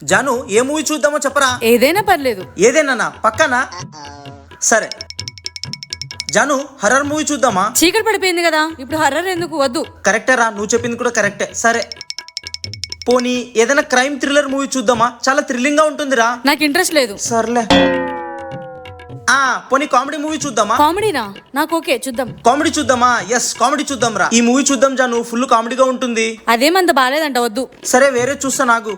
జాను ఏ movie చూద్దామో చెప్పరా? ఏదైనా పర్లేదు. ఏదేనా పక్కనా? సరే జాను హర్రర్ మూవీ చూద్దామా? చీకటి పడిపోయింది కదా, ఇప్పుడు హర్రర్ ఎందుకు, వద్దు. కరెక్టేరా, నువ్వు చెప్పింది కూడా కరెక్టే. సరే పోనీ ఏదైనా క్రైమ్ థ్రిల్లర్ మూవీ చూద్దామా? చాలా థ్రిల్లింగ్ గా ఉంటుందిరా. నాకు ఇంట్రెస్ట్ లేదు. సర్లే పోనీ కామెడీ మూవీ చూద్దామా? కామెడీనా? నాకు ఓకే, చూద్దాం. కామెడీ చూద్దామా? ఎస్ కామెడీ చూద్దాం రా. ఈ మూవీ చూద్దాం జాను, ఫుల్ కామెడీగా ఉంటుంది. అదేమంత బాలేదంట, వద్దు. సరే వేరే చూస్తా నాకు.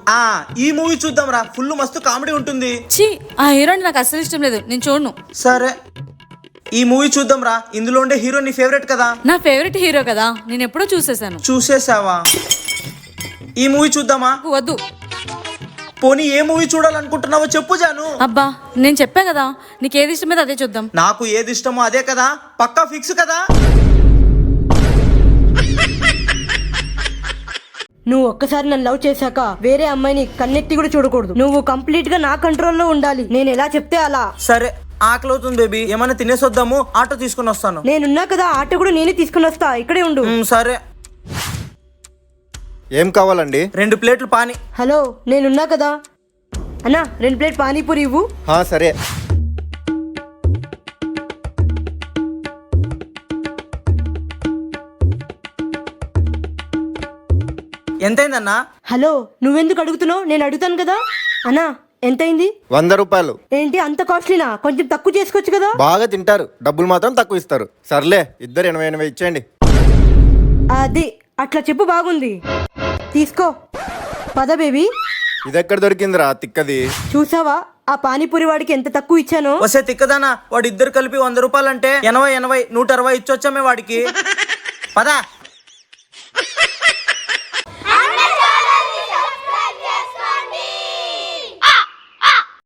ఈ మూవీ చూద్దాం రా, ఫుల్ మస్తు కామెడీ ఉంటుంది. ఛీ, ఆ హీరోని నాకు అస్సలు ఇష్టం లేదు, నేను చూడను. సరే ఈ మూవీ చూద్దాం రా. ఇందులో ఉండే హీరో నీ ఫేవరెట్ కదా? నా ఫేవరెట్ హీరో కదా, నేను ఎప్పుడో చూసేసాను. చూసేసావా? ఈ మూవీ చూద్దామా? వద్దు. పోనీ ఏ మూవీ చూడాలనుకుంటున్నావో చెప్పు జాను. అబ్బా, నేను చెప్పా కదా, నీకు ఏది ఇష్టమైతే అదే చూద్దాం. నాకు ఏది ఇష్టమో అదే కదా, పక్కా ఫిక్స్ కదా. నువ్వు ఒక్కసారి నన్ను లవ్ చేశాక వేరే అమ్మాయిని కన్నెత్తి కూడా చూడకూడదు. నువ్వు కంప్లీట్ గా నా కంట్రోల్లో ఉండాలి. నేను ఎలా చెప్తే అలా. సరే ఆకలి అవుతుంది బేబీ, ఏమైనా తినేసొద్దాము, ఆటో తీసుకుని వస్తాను. నేనున్నా కదా, ఆటో కూడా నేనే తీసుకుని వస్తా, ఇక్కడే ఉండు. సరే ఏం కావాలండి? 2 ప్లేట్లు పానీ. హలో, నేనున్నా కదా అన్నా, 2 ప్లేట్ పానీపూరి ఇవ్వు. సరే. ఎంతైందన్నా? హలో, నువ్వెందుకు అడుగుతున్నావు? నేను అడుగుతాను కదా. అన్నా ఎంతైంది? 100 రూపాయలు. ఏంటి అంత కాస్ట్లీనా? కొంచెం తక్కువ చేసుకోవచ్చు కదా. బాగా తింటారు, డబ్బులు మాత్రం తక్కువ ఇస్తారు. సర్లే, ఇద్దరు 80 ఇచ్చేయండి. అది అట్లా చెప్పు, బాగుంది. తీసుకో. పద బేబీ. ఇదెక్కడ దొరికిందిరా తిక్కది? చూసావా ఆ పానీపూరి వాడికి ఎంత తక్కువ ఇచ్చానో? వస్తే తిక్కదానా, వాడు ఇద్దరు కలిపి 100 రూపాయలు అంటే 80 160 160 ఇచ్చొచ్చామే వాడికి. పదా